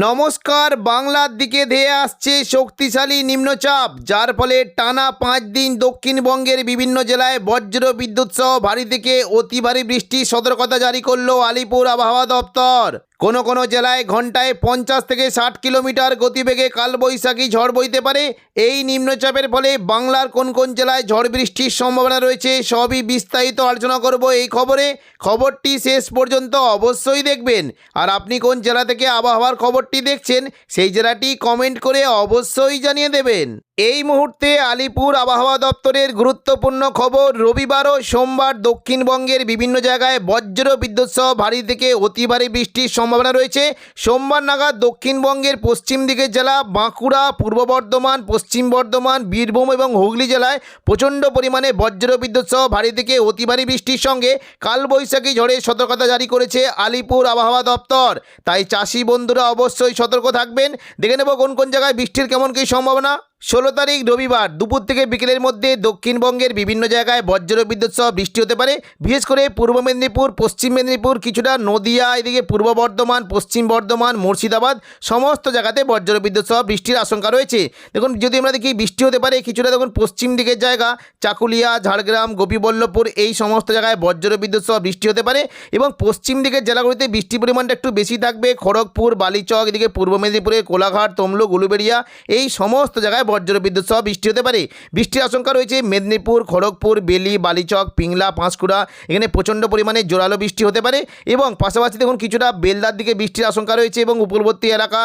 নমস্কার। বাংলার দিকে ধেয়ে আসছে শক্তিশালী নিম্নচাপ, যার ফলে টানা 5 দিন দক্ষিণবঙ্গের বিভিন্ন জেলায় বজ্র বিদ্যুৎ সহ ভারী থেকে অতি ভারী বৃষ্টির সতর্কতা জারি করলো আলিপুর আবহাওয়া দপ্তর। কোনো কোনো জেলায় ঘন্টায় 50 থেকে 60 কিলোমিটার গতিবেগে কালবৈশাখী ঝড় বইতে পারে। এই নিম্নচাপের ফলে বাংলার কোন কোন জেলায় ঝড় বৃষ্টির সম্ভাবনা রয়েছে সবই বিস্তারিত আলোচনা করব এই খবরে। খবরটি শেষ পর্যন্ত অবশ্যই দেখবেন। আর আপনি কোন জেলা থেকে আবহাওয়ার খবরটি দেখছেন সেই জেলাটি কমেন্ট করে অবশ্যই জানিয়ে দেবেন। এই মুহূর্তে আলিপুর আবহাওয়া দপ্তরের গুরুত্বপূর্ণ খবর। রবিবার ও সোমবার দক্ষিণবঙ্গের বিভিন্ন জায়গায় বজ্র বিদ্যুৎ সহ ভারী থেকে অতি ভারী বৃষ্টির সম্ভাবনা রয়েছে। সোমবার নাগাদ দক্ষিণবঙ্গের পশ্চিম দিকের জেলা বাঁকুড়া, পূর্ব বর্ধমান, পশ্চিম বর্ধমান, বীরভূম এবং হুগলি জেলায় প্রচণ্ড পরিমাণে বজ্র বিদ্যুৎ সহ ভারী থেকে অতি ভারী বৃষ্টির সঙ্গে কালবৈশাখী ঝড়ের সতর্কতা জারি করেছে আলিপুর আবহাওয়া দপ্তর। তাই চাষি বন্ধুরা অবশ্যই সতর্ক থাকবেন। দেখে নেব কোন কোন জায়গায় বৃষ্টির কেমন কী সম্ভাবনা। 16 তারিখ রবিবার দুপুর থেকে বিকেলের মধ্যে দক্ষিণবঙ্গের বিভিন্ন জায়গায় বজ্র বিদ্যুৎ সহ বৃষ্টি হতে পারে। বিশেষ করে পূর্ব মেদিনীপুর, পশ্চিম মেদিনীপুর, কিছুটা নদিয়া, এদিকে পূর্ব বর্ধমান, পশ্চিম বর্ধমান, মুর্শিদাবাদ সমস্ত জায়গাতে বজ্র বিদ্যুৎ সহ বৃষ্টির আশঙ্কা রয়েছে। দেখুন যদি আমরা দেখি বৃষ্টি হতে পারে কিছুটা, দেখুন পশ্চিম দিকের জায়গা চাকুলিয়া, ঝাড়গ্রাম, গোপীবল্লভপুর এই সমস্ত জায়গায় বজ্র বিদ্যুৎ সহ বৃষ্টি হতে পারে। এবং পশ্চিম দিকের জেলাগুলিতে বৃষ্টির পরিমাণটা একটু বেশি থাকবে। খড়গপুর, বালিচক, এদিকে পূর্ব মেদিনীপুরের কোলাঘাট, তমলুক, উলুবেড়িয়া এই সমস্ত জায়গায় বজ্র বিদ্যুৎ সহ বৃষ্টি হতে পারে। বৃষ্টির আশঙ্কা রয়েছে মেদিনীপুর, খড়গপুর, বেলি, বালিচক, পিংলা, পাঁশকুড়া এখানে প্রচণ্ড পরিমাণে জোরালো বৃষ্টি হতে পারে। এবং পাশাপাশি দেখুন কিছুটা বেলদার দিকে বৃষ্টির আশঙ্কা রয়েছে। এবং উপকূলবর্তী এলাকা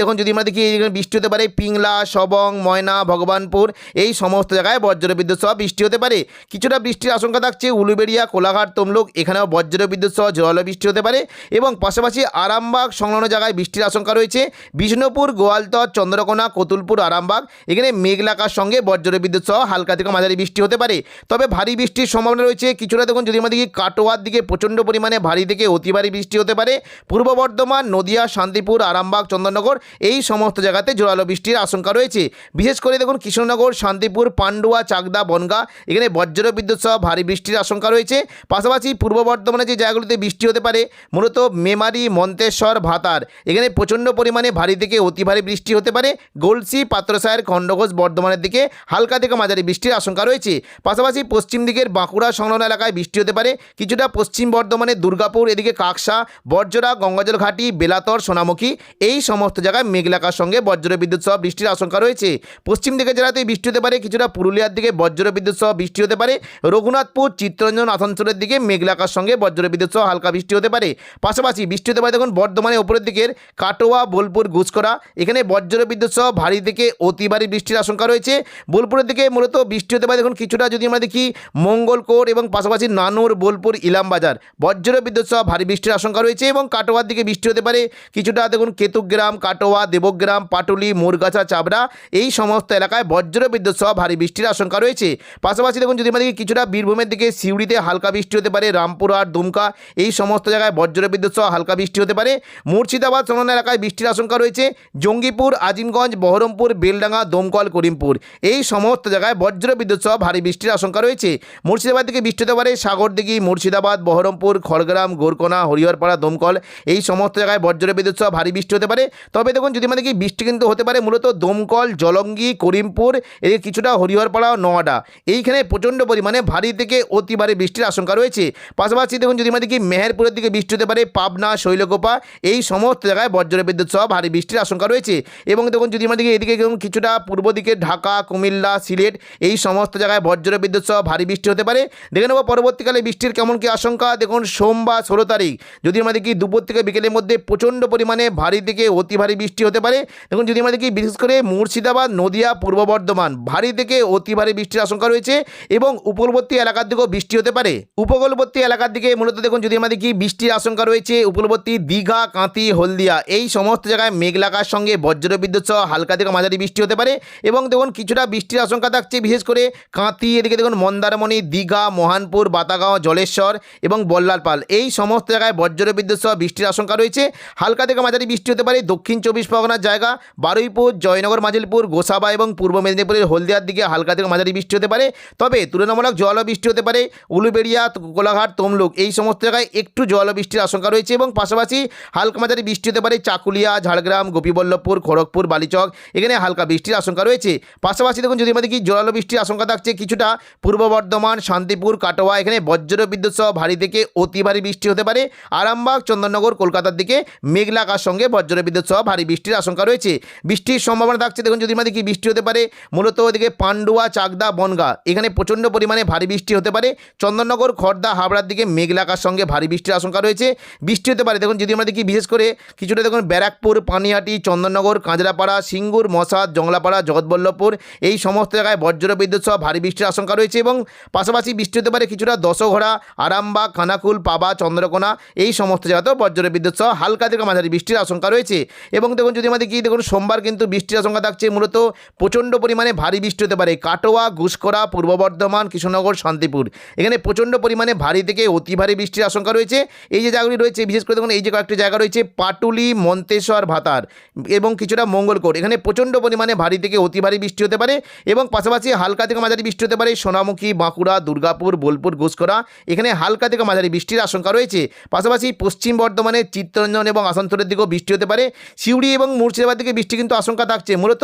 দেখুন যদি আমরা দেখি এখানে বৃষ্টি হতে পারে পিংলা, সবং, ময়না, ভগবানপুর এই সমস্ত জায়গায় বজ্র বিদ্যুৎ সহ বৃষ্টি হতে পারে। কিছুটা বৃষ্টির আশঙ্কা থাকছে উলুবেড়িয়া, কোলাঘাট, তমলুক এখানেও বজ্র বিদ্যুৎ সহ জোরালো বৃষ্টি হতে পারে। এবং পাশাপাশি আরামবাগ সংলগ্ন জায়গায় বৃষ্টির আশঙ্কা রয়েছে। বিষ্ণুপুর, গোয়ালতর, চন্দ্রকোনা, কতুলপুর, আরামবাগ এখানে মেঘলাকার সঙ্গে বজ্র বিদ্যুৎ সহ হালকা থেকে মাঝারি বৃষ্টি হতে পারে। তবে ভারী বৃষ্টির সম্ভাবনা রয়েছে কিছুটা। দেখুন যদি আমরা দেখি কাটোয়ার দিকে প্রচণ্ড পরিমাণে ভারী থেকে অতি ভারী বৃষ্টি হতে পারে। পূর্ব বর্ধমান, নদিয়া, শান্তিপুর, আরামবাগ, চন্দননগর এই সমস্ত জায়গাতে জোরালো বৃষ্টির আশঙ্কা রয়েছে। বিশেষ করে দেখুন কৃষ্ণনগর, শান্তিপুর, পান্ডুয়া, চাকদা, বনগাঁ এখানে বজ্র বিদ্যুৎ সহ ভারী বৃষ্টির আশঙ্কা রয়েছে। পাশাপাশি পূর্ব বর্ধমানে যে জায়গাগুলিতে বৃষ্টি হতে পারে মূলত মেমারি, মন্তেশ্বর, ভাতার এখানে প্রচণ্ড পরিমাণে ভারী থেকে অতি ভারী বৃষ্টি হতে পারে। গলসি, পাত্রসায়ের, খণ্ডঘোষ, বর্ধমানের দিকে হালকা থেকে মাঝারি বৃষ্টির আশঙ্কা রয়েছে। পাশাপাশি পশ্চিম দিকের বাঁকুড়া সংলগ্ন এলাকায় বৃষ্টি হতে পারে। কিছুটা পশ্চিম বর্ধমানের দুর্গাপুর, এদিকে কাকসা, বর্জরা, গঙ্গাজল ঘাটি, বেলাতর, সোনামুখী এই সমস্ত জায়গায় মেঘলাকার সঙ্গে বজ্র বিদ্যুৎ সহ বৃষ্টির আশঙ্কা রয়েছে। পশ্চিম দিকে জেলাতে বৃষ্টি হতে পারে। কিছুটা পুরুলিয়ার দিকে বজ্র বিদ্যুৎ সহ বৃষ্টি হতে পারে। রঘুনাথপুর, চিত্তরঞ্জন, আসানসোলের দিকে মেঘলাকার সঙ্গে বজ্র বিদ্যুৎ সহ হালকা বৃষ্টি হতে পারে। পাশাপাশি বৃষ্টি হতে পারে দেখুন বর্ধমানের উপরের দিকের কাটোয়া, বোলপুর, গুসকরা এখানে বজ্র বিদ্যুৎ সহ ভারী থেকে অতি ভারী বৃষ্টির আশঙ্কা রয়েছে। বোলপুরের দিকে মূলত বৃষ্টি হতে পারে দেখুন কিছুটা যদি আমরা দেখি মঙ্গলকোট এবং পাশাপাশি নানুর, বোলপুর, ইলামবাজার বজ্র বিদ্যুৎ সহ ভারী বৃষ্টির আশঙ্কা রয়েছে। এবং কাটোয়ার দিকে বৃষ্টি হতে পারে কিছুটা দেখুন কেতুগ্রাম, কাটোয়া, দেবগ্রাম, পাটুলি, মুরগাছা, চাবড়া এই সমস্ত এলাকায় বজ্র বিদ্যুৎ সহ ভারী বৃষ্টির আশঙ্কা রয়েছে। পাশাপাশি দেখুন যদি আমরা দেখি কিছুটা বীরভূমের দিকে সিউড়িতে হালকা বৃষ্টি হতে পারে। রামপুরহাট, দুমকা এই সমস্ত জায়গায় বজ্র বিদ্যুৎ সহ হালকা বৃষ্টি হতে পারে। মুর্শিদাবাদ সংলগ্ন এলাকায় বৃষ্টির আশঙ্কা রয়েছে। জঙ্গিপুর, আজিমগঞ্জ, বহরমপুর, বেলডাঙ্গা, দমকল, করিমপুর এই সমস্ত জায়গায় বজ্র বিদ্যুৎ সহ ভারী বৃষ্টির আশঙ্কা রয়েছে। মুর্শিদাবাদ থেকে বৃষ্টি হতে পারে সাগরদিঘি, মুর্শিদাবাদ, বহরমপুর, খড়গ্রাম, গোরকোনা, হরিহরপাড়া, দমকল এই সমস্ত জায়গায় বজ্র বিদ্যুৎ সহ ভারী বৃষ্টি হতে পারে। তবে দেখুন যদি আমাদের কি বৃষ্টি কিন্তু হতে পারে মূলত দমকল, জলঙ্গি, করিমপুর এদিকে কিছুটা হরিহরপাড়া, নোয়াডা এইখানে প্রচণ্ড পরিমাণে ভারী থেকে অতি ভারী বৃষ্টির আশঙ্কা রয়েছে। পাশাপাশি দেখুন যদি আমাদের কি মেহেরপুরের দিকে বৃষ্টি হতে পারে পাবনা, শৈলকোপা এই সমস্ত জায়গায় বজ্র বিদ্যুৎ সহ ভারী বৃষ্টির আশঙ্কা রয়েছে। এবং দেখুন যদি আমাদের এদিকে কিছুটা পূর্ব দিকে ঢাকা, কুমিল্লা, সিলেট এই সমস্ত জায়গায় বজ্র বিদ্যুৎ সহ ভারী বৃষ্টি হতে পারে। দেখে নেব পরবর্তীকালে বৃষ্টির কেমন কি আশঙ্কা। দেখুন সোমবার 16 তারিখ যদি আমাদের কি দুপুর থেকে বিকেলের মধ্যে প্রচণ্ড পরিমাণে ভারী থেকে অতি ভারী বৃষ্টি হতে পারে। দেখুন যদি আমাদের কি বিশেষ করে মুর্শিদাবাদ, নদিয়া, পূর্ব বর্ধমান ভারী থেকে অতি ভারী বৃষ্টির আশঙ্কা রয়েছে। এবং উপকূলবর্তী এলাকার দিকেও বৃষ্টি হতে পারে। উপকূলবর্তী এলাকার দিকে মূলত দেখুন যদি আমাদের কি বৃষ্টির আশঙ্কা রয়েছে উপকূলবর্তী দীঘা, কাঁথি, হলদিয়া এই সমস্ত জায়গায় মেঘলাকার সঙ্গে বজ্র বিদ্যুৎ সহ হালকা থেকে মাঝারি বৃষ্টি হতে পারে। পারে এবং দেখুন কিছুটা বৃষ্টির আশঙ্কা থাকছে বিশেষ করে কাঁথি, এদিকে দেখুন মন্দারমণি, দীঘা, মহানপুর, বাতাগাঁও, জলেশ্বর এবং বল্লালপাল এই সমস্ত জায়গায় বজ্রবিদ্যুৎ সহ বৃষ্টির আশঙ্কা রয়েছে। হালকা থেকে মাঝারি বৃষ্টি হতে পারে দক্ষিণ 24 পরগনার জায়গা বারুইপুর, জয়নগর, মাজিলপুর, গোসাবা এবং পূর্ব মেদিনীপুরের হলদিয়ার দিকে হালকা থেকে মাঝারি বৃষ্টি হতে পারে। তবে তুলনামূলক জল বৃষ্টি হতে পারে উলুবেড়িয়া, কোলাঘাট, তমলুক এই সমস্ত জায়গায় একটু জল বৃষ্টির আশঙ্কা রয়েছে এবং পাশাপাশি হালকা মাঝারি বৃষ্টি হতে পারে চাকুলিয়া, ঝাড়গ্রাম, গোপীবল্লভপুর, খড়গপুর, বালিচক এখানে হালকা বৃষ্টির আশঙ্কা রয়েছে। পাশাপাশি দেখুন যদি আমাদের কি জোরালো বৃষ্টির আশঙ্কা থাকছে কিছুটা পূর্ব বর্ধমান, শান্তিপুর, কাটোয়া এখানে বজ্রবিদ্যুৎ সহ ভারী থেকে অতি ভারী বৃষ্টি হতে পারে। আরামবাগ, চন্দননগর, কলকাতার দিকে মেঘলা আকাশ সঙ্গে বজ্রবিদ্যুৎ সহ ভারী বৃষ্টির আশঙ্কা রয়েছে। বৃষ্টির সম্ভাবনা থাকছে দেখুন যদি আমাদের কি বৃষ্টি হতে পারে মূলত ওদিকে পান্ডুয়া, চাকদা, বনগাঁ এখানে প্রচণ্ড পরিমাণে ভারী বৃষ্টি হতে পারে। চন্দননগর, খড়দা, হাবড়ার দিকে মেঘলা আকাশ সঙ্গে ভারী বৃষ্টির আশঙ্কা রয়েছে। বৃষ্টি হতে পারে দেখুন যদি আমরা দেখি বিশেষ করে কিছুটা দেখুন ব্যারাকপুর, পানিহাটি, চন্দননগর, কাঁচরাপাড়া, সিঙ্গুর, মশাদ, জংলাপাড়া, জগৎবল্লভপুর এই সমস্ত জায়গায় বজ্রবিদ্যুৎ সহ ভারী বৃষ্টির আশঙ্কা রয়েছে এবং পাশাপাশি বৃষ্টি হতে পারে কিছুটা দশঘোড়া, আরামবাগ, খানাকুল, পাবা, চন্দ্রকোনা এই সমস্ত জায়গাতেও বজ্রবিদ্যুৎ সহ হালকা থেকে মাঝারি বৃষ্টির আশঙ্কা রয়েছে। এবং দেখুন যদি আমাদের কি দেখুন সোমবার কিন্তু বৃষ্টির আশঙ্কা থাকছে মূলত প্রচণ্ড পরিমাণে ভারী বৃষ্টি হতে পারে কাটোয়া, ঘুষকরা, পূর্ব বর্ধমান, কৃষ্ণনগর, শান্তিপুর এখানে প্রচণ্ড পরিমাণে ভারী থেকে অতি ভারী বৃষ্টির আশঙ্কা রয়েছে। এই যে জায়গাগুলি রয়েছে বিশেষ করে দেখুন এই যে কয়েকটি জায়গা রয়েছে পাটুলি, মন্তেশ্বর, ভাতার এবং কিছুটা মঙ্গলকোট এখানে প্রচণ্ড পরিমাণে ভারী থেকে অতি ভারী বৃষ্টি হতে পারে এবং পাশাপাশি হালকা থেকে মাঝারি বৃষ্টি হতে পারে সোনামুখী, বাঁকুড়া, দুর্গাপুর, বোলপুর, ঘুষকরা এখানে হালকা থেকে মাঝারি বৃষ্টির আশঙ্কা রয়েছে। পাশাপাশি পশ্চিম বর্ধমানের চিত্তরঞ্জন এবং আসানসোলের দিকেও বৃষ্টি হতে পারে। সিউড়ি এবং মুর্শিদাবাদ দিকে বৃষ্টি কিন্তু আশঙ্কা থাকছে মূলত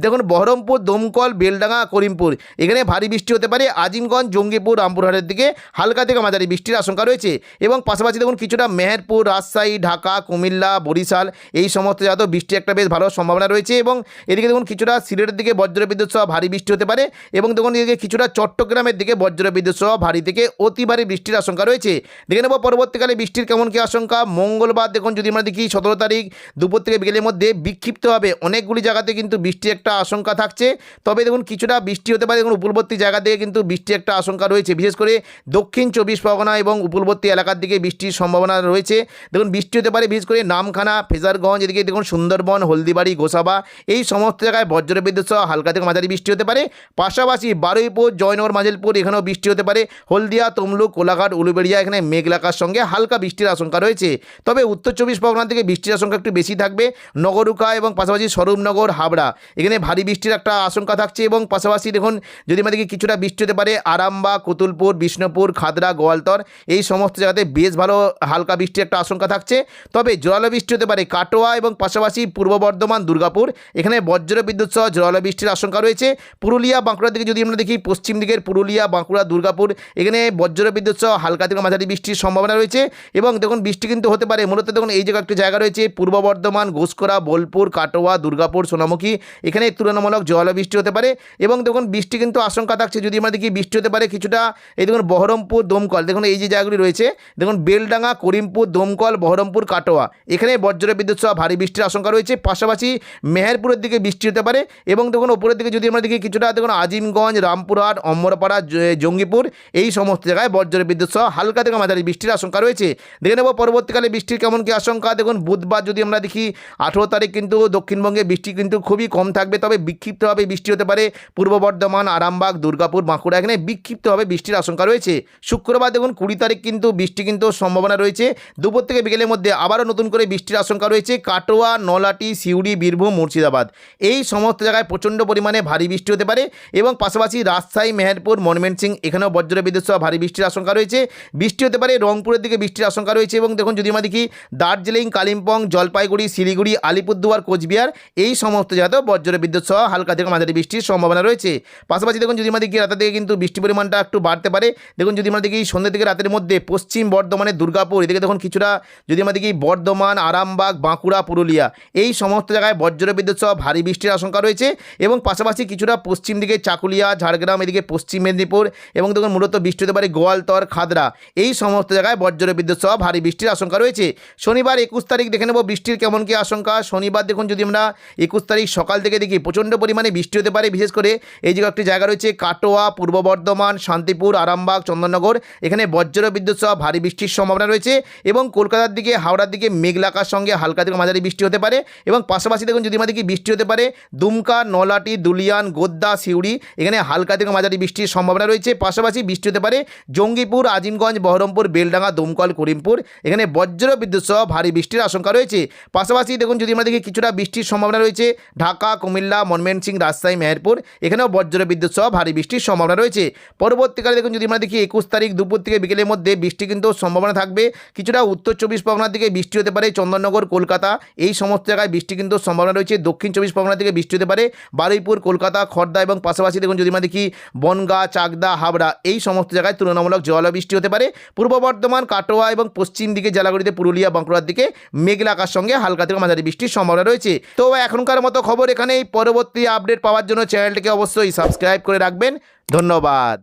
দেখুন বহরমপুর, দমকল, বেলডাঙ্গা, করিমপুর এখানে ভারী বৃষ্টি হতে পারে। আজিমগঞ্জ, জঙ্গিপুর, রামপুরহাটের দিকে হালকা থেকে মাঝারি বৃষ্টির আশঙ্কা রয়েছে এবং পাশাপাশি দেখুন কিছুটা মেহেরপুর, রাজশাহী, ঢাকা, কুমিল্লা, বরিশাল এই সমস্ত জায়গাতেও বৃষ্টি একটা বেশ ভালো সম্ভাবনা রয়েছে এবং এদিকে দেখুন কিছুটা সিলেটের দিকে বজ্রবিদ্যুৎ সহ ভারী বৃষ্টি হতে পারে এবং দেখুন এদিকে কিছুটা চট্টগ্রামের দিকে বজ্রবিদ্যুৎ সহ ভারী থেকে অতি ভারী বৃষ্টির আশঙ্কা রয়েছে। দেখে নেব পরবর্তীকালে বৃষ্টির কেমন কি আশঙ্কা। মঙ্গলবার দেখুন যদি আমরা দেখি 17 তারিখ দুপুর থেকে বিকেলের মধ্যে বিক্ষিপ্তভাবে অনেকগুলি জায়গাতে কিন্তু বৃষ্টির একটা আশঙ্কা থাকছে। তবে দেখুন কিছুটা বৃষ্টি হতে পারে দেখুন উপকূলবর্তী জায়গা থেকে কিন্তু বৃষ্টির একটা আশঙ্কা রয়েছে বিশেষ করে দক্ষিণ 24 পরগনা এবং উপকূলবর্তী এলাকার দিকে বৃষ্টির সম্ভাবনা রয়েছে। দেখুন বৃষ্টি হতে পারে বিশেষ করে নামখানা, ফেজারগঞ্জ এদিকে দেখুন সুন্দরবন, হলদিবাড়ি, গোসাবা এই সমস্ত জায়গায় বজ্রবিদ্যুৎ সহ হালকা থেকে মাঝারি বৃষ্টি হতে পারে। পাশাপাশি বারুইপুর, জয়নগর, মাজিলপুর এখানেও বৃষ্টি হতে পারে। হলদিয়া, তমলুক, কোলাঘাট, উলুবেড়িয়া এখানে মেঘলাকার সঙ্গে হালকা বৃষ্টির আশঙ্কা রয়েছে। তবে উত্তর 24 পরগনা থেকে বৃষ্টির আশঙ্কা একটু বেশি থাকবে। নগরুকা এবং পাশাপাশি স্বরূপনগর, হাবড়া এখানে ভারী বৃষ্টির একটা আশঙ্কা থাকছে এবং পাশাপাশি দেখুন যদি আমাদেরকে কিছুটা বৃষ্টি হতে পারে আরামবাগ, কতুলপুর, বিষ্ণুপুর, খাদরা, গোয়ালতর এই সমস্ত জায়গাতে বেশ ভালো হালকা বৃষ্টির একটা আশঙ্কা থাকছে। তবে জোরালো বৃষ্টি হতে পারে কাটোয়া এবং পাশাপাশি পূর্ব বর্ধমান, দুর্গাপুর এখানে বজ্রবিদ্যুৎ সহ জোরালো বৃষ্টির আশঙ্কা রয়েছে। পুরুলিয়া, বাঁকুড়ার দিকে যদি আমরা দেখি পশ্চিম দিকের পুরুলিয়া, বাঁকুড়া, দুর্গাপুর এখানে বজ্রবিদ্যুৎ সহ হালকা থেকে মাঝারি বৃষ্টির সম্ভাবনা রয়েছে এবং দেখুন বৃষ্টি কিন্তু হতে পারে মূলত দেখুন এই জায়গা একটি জায়গা রয়েছে পূর্ব বর্ধমান, ঘুষকরা, বোলপুর, কাটোয়া, দুর্গাপুর, সোনামুখী এখানে তুলনামূলক জোরালো বৃষ্টি হতে পারে এবং দেখুন বৃষ্টি কিন্তু আশঙ্কা থাকছে যদি আমরা দেখি বৃষ্টি হতে পারে কিছুটা এই দেখুন বহরমপুর, দমকল দেখুন এই যে জায়গাগুলি রয়েছে দেখুন বেলডাঙ্গা, করিমপুর, দমকল, বহরমপুর, কাটোয়া এখানে বজ্রবিদ্যুৎ সহ ভারী বৃষ্টির আশঙ্কা রয়েছে। পাশাপাশি মেহেরপুরের দিকে বৃষ্টি হতে পারে এবং দেখুন ওপরের দিকে যদি আমরা দেখি কিছুটা দেখুন আজিমগঞ্জ, রামপুরহাট, অম্বরপাড়া, জঙ্গিপুর এই সমস্ত জায়গায় বজ্রবিদ্যুৎ সহ হালকা থেকে মাঝারি বৃষ্টির আশঙ্কা রয়েছে। দেখে নেব পরবর্তীকালে বৃষ্টির কেমন কি আশঙ্কা। দেখুন বুধবার যদি আমরা দেখি 18 তারিখ কিন্তু দক্ষিণবঙ্গে বৃষ্টি কিন্তু খুবই কম থাকবে। তবে বিক্ষিপ্তভাবে বৃষ্টি হতে পারে পূর্ব বর্ধমান, আরামবাগ, দুর্গাপুর, বাঁকুড়া এখানে বিক্ষিপ্তভাবে বৃষ্টির আশঙ্কা রয়েছে। শুক্রবার দেখুন 20 তারিখ কিন্তু বৃষ্টি কিন্তু সম্ভাবনা রয়েছে দুপুর থেকে বিকেলের মধ্যে আবারও নতুন করে বৃষ্টির আশঙ্কা রয়েছে কাটোয়া, নলাটি, সিউড়ি, বীরভূম, মুর্শিদাবাদ এই সমস্ত জায়গায় প্রচণ্ড পরিমাণে ভারী বৃষ্টি হতে পারে এবং পাশাপাশি রাজশাহী, মেহেরপুর, ময়মনসিং এখানেও বজ্রবিদ্যুৎ সহ ভারী বৃষ্টির আশঙ্কা রয়েছে। বৃষ্টি হতে পারে রংপুরের দিকে বৃষ্টির আশঙ্কা রয়েছে এবং দেখুন যদি আমরা দেখি দার্জিলিং, কালিম্পং, জলপাইগুড়ি, শিলিগুড়ি, আলিপুরদুয়ার, কোচবিহার এই সমস্ত জায়গাতেও বজ্রবিদ্যুৎ সহ হালকা থেকে মাঝারি বৃষ্টির সম্ভাবনা রয়েছে। পাশাপাশি দেখুন যদি আমরা দেখি রাতের দিকে কিন্তু বৃষ্টির পরিমাণটা একটু বাড়তে পারে। দেখুন যদি আমরা দেখি সন্ধ্যা থেকে রাতের মধ্যে পশ্চিম বর্ধমানের দুর্গাপুর এদিকে দেখুন কিছুটা যদি আমরা দেখি বর্ধমান, আরামবাগ, বাঁকুড়া, পুরুলিয়া এই সমস্ত জায়গায় বজ্রবিদ্যুৎ সহ ভারী বৃষ্টির আশঙ্কা রয়েছে এবং পাশাপাশি কিছুটা পশ্চিম দিকে চাকুলিয়া, ঝাড়গ্রাম এদিকে পশ্চিম মেদিনীপুর এবং দেখুন মূলত বৃষ্টি হতে পারে গোয়ালতর, খাদরা এই সমস্ত জায়গায় বজ্রবিদ্যুৎ সহ ভারী বৃষ্টির আশঙ্কা রয়েছে। শনিবার 21 তারিখ দেখে নেব বৃষ্টির কেমন কি আশঙ্কা। শনিবার দেখুন যদি আমরা 21 তারিখ সকাল থেকে দেখি প্রচণ্ড পরিমাণে বৃষ্টি হতে পারে বিশেষ করে এই জায়গা একটি জায়গা রয়েছে কাটোয়া, পূর্ব বর্ধমান, শান্তিপুর, আরামবাগ, চন্দননগর এখানে বজ্রবিদ্যুৎ সহ ভারী বৃষ্টির সম্ভাবনা রয়েছে এবং কলকাতার দিকে, হাওড়ার দিকে মেঘলা আকাশ সঙ্গে হালকা থেকে মাঝারি বৃষ্টি হতে পারে এবং পাশাপাশি দেখুন যদি আমরা দেখি বৃষ্টি হতে পারে দুমকা, নলাটি, দুলিয়ান, গোদ্দা, সিউড়ি এখানে হালকা থেকে মাঝারি বৃষ্টির সম্ভাবনা রয়েছে। পাশাপাশি বৃষ্টি হতে পারে জঙ্গিপুর, আজিমগঞ্জ, বহরমপুর, বেলডাঙ্গা, দমকল, করিমপুর এখানে বজ্র বিদ্যুৎ সহ ভারী বৃষ্টির আশঙ্কা রয়েছে। পাশাপাশি দেখুন যদি আমরা দেখি কিছুটা বৃষ্টির সম্ভাবনা রয়েছে ঢাকা, কুমিল্লা, ময়মনসিংহ, রাজশাহী, মেহেরপুর এখানেও বজ্র বিদ্যুৎ সহ ভারী বৃষ্টির সম্ভাবনা রয়েছে। পরবর্তীকালে দেখুন যদি আমরা দেখি 21 তারিখ দুপুর থেকে বিকেলের মধ্যে বৃষ্টি কিন্তু সম্ভাবনা থাকবে। কিছুটা উত্তর 24 পরগনার দিকে বৃষ্টি হতে পারে, চন্দননগর, কলকাতা এই সমস্ত জায়গায় বৃষ্টি কিন্তু সম্ভাবনা রয়েছে। দক্ষিণ 24 পরগনার দিকে বৃষ্টি হতে পারে বারুইপুর, কলকাতা, খড়দা এবং পাশাপাশি দেখুন যদি আমরা দেখি বনগাঁ, চাকদা, হাবড়া এই সমস্ত জায়গায় তুলনামূলক জল বৃষ্টি হতে পারে। পূর্ব বর্ধমান, কাটোয়া এবং পশ্চিম দিকে জেলাগুলিতে পুরুলিয়া, বাঁকুড়ার দিকে মেঘলা আকাশ সঙ্গে হালকা থেকে মাঝারি বৃষ্টির সম্ভাবনা রয়েছে। তো এখনকার মতো খবর এখানেই। পরবর্তী আপডেট পাওয়ার জন্য চ্যানেলটিকে অবশ্যই সাবস্ক্রাইব করে রাখবেন। ধন্যবাদ।